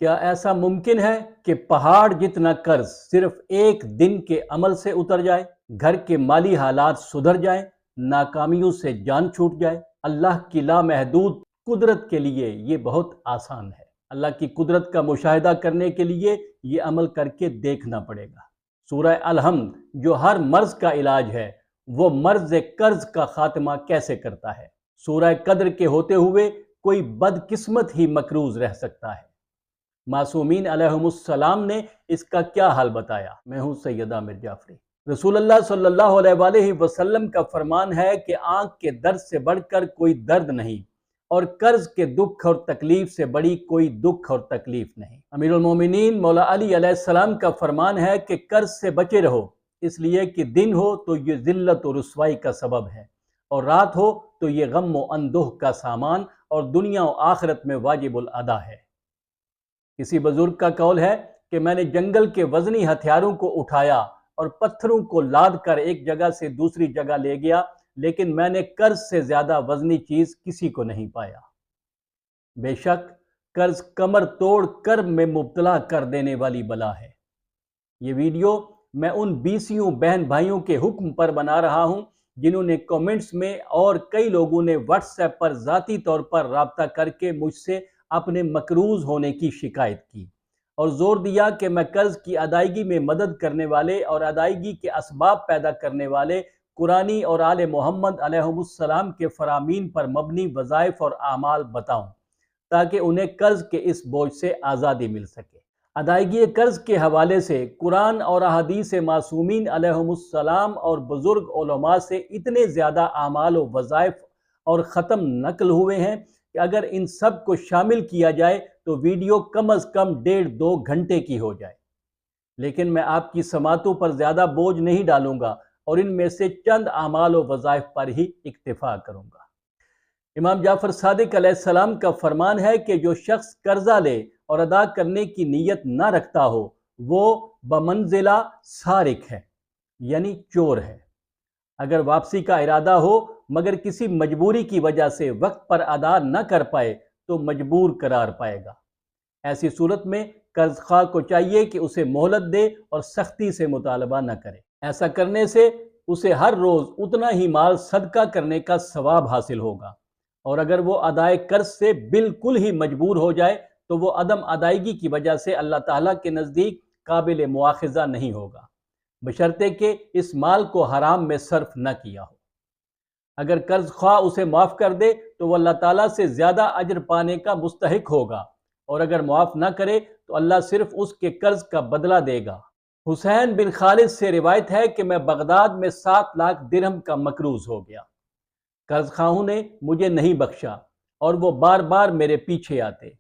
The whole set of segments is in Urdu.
کیا ایسا ممکن ہے کہ پہاڑ جتنا قرض صرف ایک دن کے عمل سے اتر جائے، گھر کے مالی حالات سدھر جائیں، ناکامیوں سے جان چھوٹ جائے؟ اللہ کی لامحدود قدرت کے لیے یہ بہت آسان ہے۔ اللہ کی قدرت کا مشاہدہ کرنے کے لیے یہ عمل کر کے دیکھنا پڑے گا۔ سورہ الحمد جو ہر مرض کا علاج ہے، وہ مرض قرض کا خاتمہ کیسے کرتا ہے؟ سورہ قدر کے ہوتے ہوئے کوئی بدقسمت ہی مقروض رہ سکتا ہے؟ معصومین علیہم السلام نے اس کا کیا حل بتایا؟ میں ہوں سید عامر جعفری۔ رسول اللہ صلی اللہ علیہ وآلہ وسلم کا فرمان ہے کہ آنکھ کے درد سے بڑھ کر کوئی درد نہیں، اور قرض کے دکھ اور تکلیف سے بڑی کوئی دکھ اور تکلیف نہیں۔ امیر المومنین مولا علی علیہ السلام کا فرمان ہے کہ قرض سے بچے رہو، اس لیے کہ دن ہو تو یہ ذلت و رسوائی کا سبب ہے، اور رات ہو تو یہ غم و اندوہ کا سامان اور دنیا و آخرت میں واجب الادا ہے۔ کسی بزرگ کا قول ہے کہ میں نے جنگل کے وزنی ہتھیاروں کو اٹھایا اور پتھروں کو لاد کر ایک جگہ سے دوسری جگہ لے گیا، لیکن میں نے قرض سے زیادہ وزنی چیز کسی کو نہیں پایا۔ بے شک قرض کمر توڑ کرب میں مبتلا کر دینے والی بلا ہے۔ یہ ویڈیو میں ان بیسیوں بہن بھائیوں کے حکم پر بنا رہا ہوں جنہوں نے کامنٹس میں اور کئی لوگوں نے واٹس ایپ پر ذاتی طور پر رابطہ کر کے مجھ سے اپنے مقروض ہونے کی شکایت کی اور زور دیا کہ میں قرض کی ادائیگی میں مدد کرنے والے اور ادائیگی کے اسباب پیدا کرنے والے قرآنی اور آل محمد علیہم السلام کے فرامین پر مبنی وظائف اور اعمال بتاؤں تاکہ انہیں قرض کے اس بوجھ سے آزادی مل سکے۔ ادائیگی قرض کے حوالے سے قرآن اور احادیث معصومین علیہم السلام اور بزرگ علماء سے اتنے زیادہ اعمال و وظائف اور ختم نقل ہوئے ہیں کہ اگر ان سب کو شامل کیا جائے تو ویڈیو کم از کم 1.5-2 گھنٹے کی ہو جائے، لیکن میں آپ کی سماعتوں پر زیادہ بوجھ نہیں ڈالوں گا اور ان میں سے چند اعمال و وظائف پر ہی اکتفا کروں گا۔ امام جعفر صادق علیہ السلام کا فرمان ہے کہ جو شخص قرضہ لے اور ادا کرنے کی نیت نہ رکھتا ہو وہ بمنزلہ سارق ہے، یعنی چور ہے۔ اگر واپسی کا ارادہ ہو مگر کسی مجبوری کی وجہ سے وقت پر ادا نہ کر پائے تو مجبور قرار پائے گا۔ ایسی صورت میں قرض خواہ کو چاہیے کہ اسے مہلت دے اور سختی سے مطالبہ نہ کرے۔ ایسا کرنے سے اسے ہر روز اتنا ہی مال صدقہ کرنے کا ثواب حاصل ہوگا، اور اگر وہ ادائے قرض سے بالکل ہی مجبور ہو جائے تو وہ عدم ادائیگی کی وجہ سے اللہ تعالیٰ کے نزدیک قابل مواخذہ نہیں ہوگا، بشرطے کہ اس مال کو حرام میں صرف نہ کیا ہو۔ اگر قرض خواہ اسے معاف کر دے تو وہ اللہ تعالیٰ سے زیادہ اجر پانے کا مستحق ہوگا، اور اگر معاف نہ کرے تو اللہ صرف اس کے قرض کا بدلہ دے گا۔ حسین بن خالد سے روایت ہے کہ میں بغداد میں 7 لاکھ درہم کا مقروض ہو گیا۔ قرض خواہوں نے مجھے نہیں بخشا اور وہ بار بار میرے پیچھے آتے۔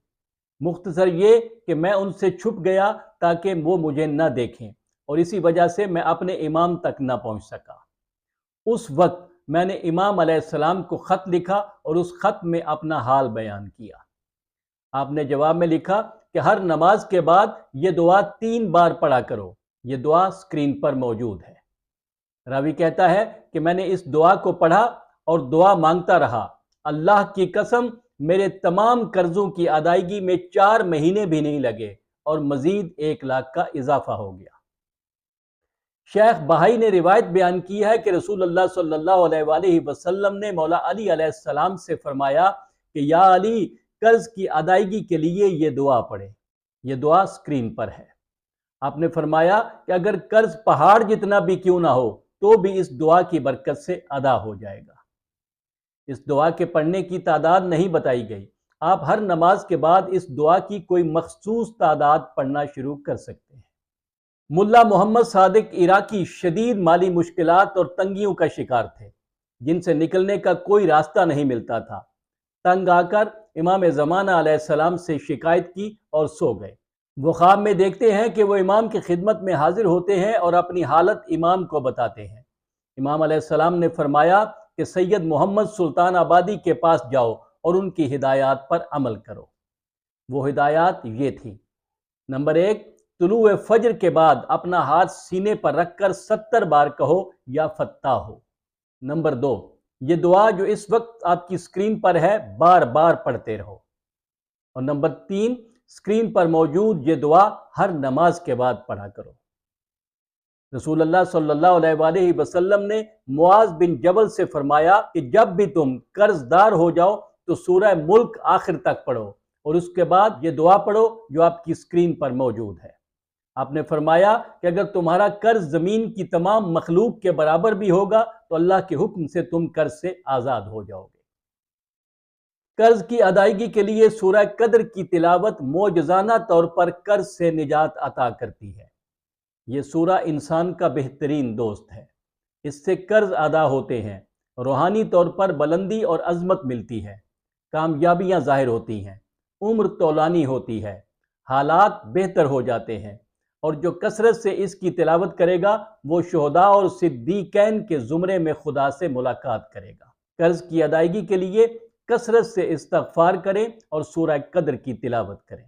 مختصر یہ کہ میں ان سے چھپ گیا تاکہ وہ مجھے نہ دیکھیں، اور اسی وجہ سے میں اپنے امام تک نہ پہنچ سکا۔ اس وقت میں نے امام علیہ السلام کو خط لکھا اور اس خط میں اپنا حال بیان کیا۔ آپ نے جواب میں لکھا کہ ہر نماز کے بعد یہ دعا 3 بار پڑھا کرو۔ یہ دعا سکرین پر موجود ہے۔ راوی کہتا ہے کہ میں نے اس دعا کو پڑھا اور دعا مانگتا رہا، اللہ کی قسم میرے تمام قرضوں کی ادائیگی میں 4 مہینے بھی نہیں لگے اور مزید 1 لاکھ کا اضافہ ہو گیا۔ شیخ بہائی نے روایت بیان کی ہے کہ رسول اللہ صلی اللہ علیہ وآلہ وسلم نے مولا علی علیہ السلام سے فرمایا کہ یا علی، قرض کی ادائیگی کے لیے یہ دعا پڑھے۔ یہ دعا سکرین پر ہے۔ آپ نے فرمایا کہ اگر قرض پہاڑ جتنا بھی کیوں نہ ہو تو بھی اس دعا کی برکت سے ادا ہو جائے گا۔ اس دعا کے پڑھنے کی تعداد نہیں بتائی گئی۔ آپ ہر نماز کے بعد اس دعا کی کوئی مخصوص تعداد پڑھنا شروع کر سکتے ہیں۔ ملا محمد صادق عراقی شدید مالی مشکلات اور تنگیوں کا شکار تھے، جن سے نکلنے کا کوئی راستہ نہیں ملتا تھا۔ تنگ آ کر امام زمانہ علیہ السلام سے شکایت کی اور سو گئے۔ وہ خواب میں دیکھتے ہیں کہ وہ امام کی خدمت میں حاضر ہوتے ہیں اور اپنی حالت امام کو بتاتے ہیں۔ امام علیہ السلام نے فرمایا کہ سید محمد سلطان آبادی کے پاس جاؤ اور ان کی ہدایات پر عمل کرو۔ وہ ہدایات یہ تھیں: نمبر 1، طلوع فجر کے بعد اپنا ہاتھ سینے پر رکھ کر 70 بار کہو یا فتح ہو۔ نمبر 2، یہ دعا جو اس وقت آپ کی سکرین پر ہے بار بار پڑھتے رہو۔ اور نمبر 3، اسکرین پر موجود یہ دعا ہر نماز کے بعد پڑھا کرو۔ رسول اللہ صلی اللہ علیہ وآلہ وسلم نے معاذ بن جبل سے فرمایا کہ جب بھی تم قرض دار ہو جاؤ تو سورہ ملک آخر تک پڑھو اور اس کے بعد یہ دعا پڑھو جو آپ کی اسکرین پر موجود ہے۔ آپ نے فرمایا کہ اگر تمہارا قرض زمین کی تمام مخلوق کے برابر بھی ہوگا تو اللہ کے حکم سے تم قرض سے آزاد ہو جاؤ گے۔ قرض کی ادائیگی کے لیے سورہ قدر کی تلاوت معجزانہ طور پر قرض سے نجات عطا کرتی ہے۔ یہ سورہ انسان کا بہترین دوست ہے۔ اس سے قرض ادا ہوتے ہیں، روحانی طور پر بلندی اور عظمت ملتی ہے، کامیابیاں ظاہر ہوتی ہیں، عمر طولانی ہوتی ہے، حالات بہتر ہو جاتے ہیں، اور جو کثرت سے اس کی تلاوت کرے گا وہ شہداء اور صدیقین کے زمرے میں خدا سے ملاقات کرے گا۔ قرض کی ادائیگی کے لیے کثرت سے استغفار کریں اور سورہ قدر کی تلاوت کریں۔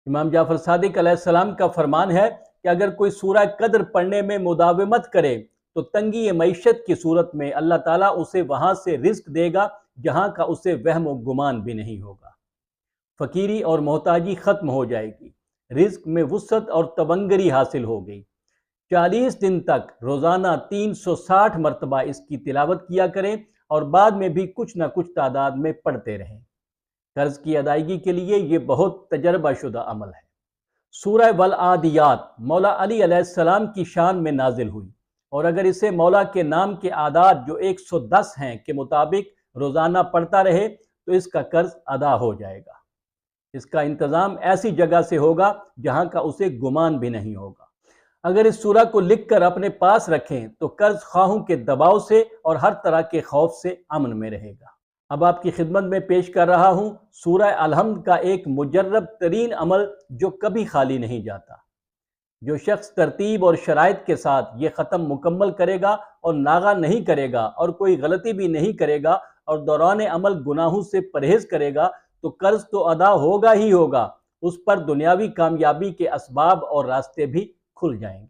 امام جعفر صادق علیہ السلام کا فرمان ہے کہ اگر کوئی سورہ قدر پڑھنے میں مداومت کرے تو تنگی معیشت کی صورت میں اللہ تعالیٰ اسے وہاں سے رزق دے گا جہاں کا اسے وہم و گمان بھی نہیں ہوگا۔ فقیری اور محتاجی ختم ہو جائے گی، رزق میں وسعت اور تونگری حاصل ہو گئی۔ 40 دن تک روزانہ 360 مرتبہ اس کی تلاوت کیا کریں اور بعد میں بھی کچھ نہ کچھ تعداد میں پڑھتے رہیں۔ قرض کی ادائیگی کے لیے یہ بہت تجربہ شدہ عمل ہے۔ سورہ والعادیات مولا علی علیہ السلام کی شان میں نازل ہوئی، اور اگر اسے مولا کے نام کے اعداد جو 110 ہیں کے مطابق روزانہ پڑھتا رہے تو اس کا قرض ادا ہو جائے گا۔ اس کا انتظام ایسی جگہ سے ہوگا جہاں کا اسے گمان بھی نہیں ہوگا۔ اگر اس سورہ کو لکھ کر اپنے پاس رکھیں تو قرض خواہوں کے دباؤ سے اور ہر طرح کے خوف سے امن میں رہے گا۔ اب آپ کی خدمت میں پیش کر رہا ہوں سورہ الحمد کا ایک مجرب ترین عمل جو کبھی خالی نہیں جاتا۔ جو شخص ترتیب اور شرائط کے ساتھ یہ ختم مکمل کرے گا اور ناغہ نہیں کرے گا اور کوئی غلطی بھی نہیں کرے گا اور دوران عمل گناہوں سے پرہیز کرے گا تو قرض تو ادا ہوگا ہی ہوگا، اس پر دنیاوی کامیابی کے اسباب اور راستے بھی کھل جائیں گے۔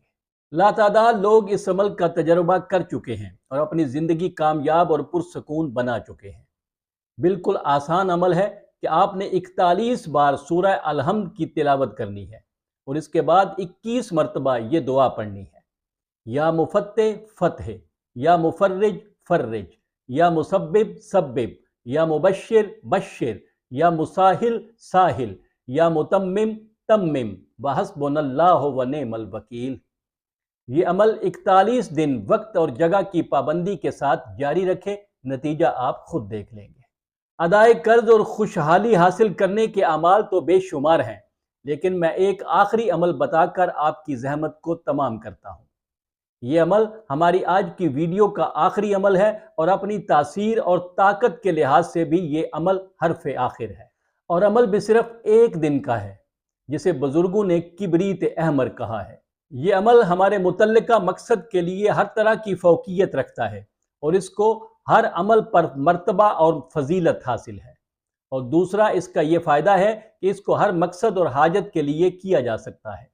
لاتعداد لوگ اس عمل کا تجربہ کر چکے ہیں اور اپنی زندگی کامیاب اور پرسکون بنا چکے ہیں۔ بالکل آسان عمل ہے کہ آپ نے 41 بار سورہ الحمد کی تلاوت کرنی ہے اور اس کے بعد 21 مرتبہ یہ دعا پڑھنی ہے۔ یا مفتح فتح، یا مفرج فرج، یا مسبب سبب، یا مبشر بشر، یا مساہل ساحل، یا متمم تمم، وحسبنا اللہ ونعم الوکیل۔ یہ عمل 41 دن وقت اور جگہ کی پابندی کے ساتھ جاری رکھیں، نتیجہ آپ خود دیکھ لیں گے۔ ادائے قرض اور خوشحالی حاصل کرنے کے اعمال تو بے شمار ہیں، لیکن میں ایک آخری عمل بتا کر آپ کی زحمت کو تمام کرتا ہوں۔ یہ عمل ہماری آج کی ویڈیو کا آخری عمل ہے اور اپنی تاثیر اور طاقت کے لحاظ سے بھی یہ عمل حرف آخر ہے، اور عمل بھی صرف ایک دن کا ہے، جسے بزرگوں نے کبریت احمر کہا ہے۔ یہ عمل ہمارے متعلقہ مقصد کے لیے ہر طرح کی فوقیت رکھتا ہے اور اس کو ہر عمل پر مرتبہ اور فضیلت حاصل ہے، اور دوسرا اس کا یہ فائدہ ہے کہ اس کو ہر مقصد اور حاجت کے لیے کیا جا سکتا ہے،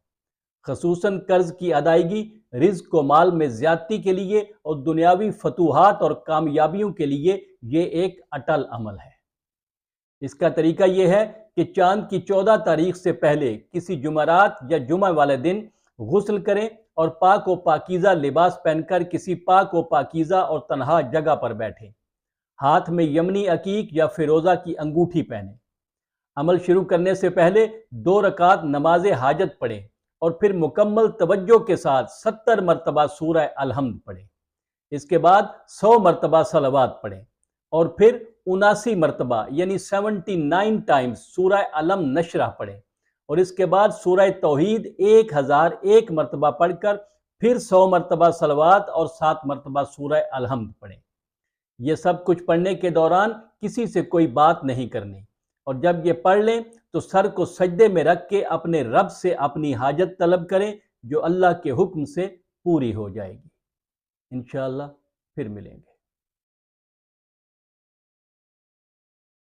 خصوصاً قرض کی ادائیگی، رزق و مال میں زیادتی کے لیے اور دنیاوی فتوحات اور کامیابیوں کے لیے یہ ایک اٹل عمل ہے۔ اس کا طریقہ یہ ہے کہ چاند کی 14 تاریخ سے پہلے کسی جمعرات یا جمعہ والے دن غسل کریں اور پاک و پاکیزہ لباس پہن کر کسی پاک و پاکیزہ اور تنہا جگہ پر بیٹھیں، ہاتھ میں یمنی عقیق یا فیروزہ کی انگوٹھی پہنیں۔ عمل شروع کرنے سے پہلے 2 رکعت نماز حاجت پڑھیں اور پھر مکمل توجہ کے ساتھ 70 مرتبہ سورہ الحمد پڑھیں۔ اس کے بعد 100 مرتبہ صلوات پڑھیں اور پھر 79 مرتبہ یعنی 79 ٹائمز سورہ علم نشرہ پڑھیں، اور اس کے بعد سورہ توحید 1001 مرتبہ پڑھ کر پھر 100 مرتبہ صلوات اور 7 مرتبہ سورہ الحمد پڑھیں۔ یہ سب کچھ پڑھنے کے دوران کسی سے کوئی بات نہیں کرنی، اور جب یہ پڑھ لیں تو سر کو سجدے میں رکھ کے اپنے رب سے اپنی حاجت طلب کریں جو اللہ کے حکم سے پوری ہو جائے گی۔ انشاءاللہ پھر ملیں گے۔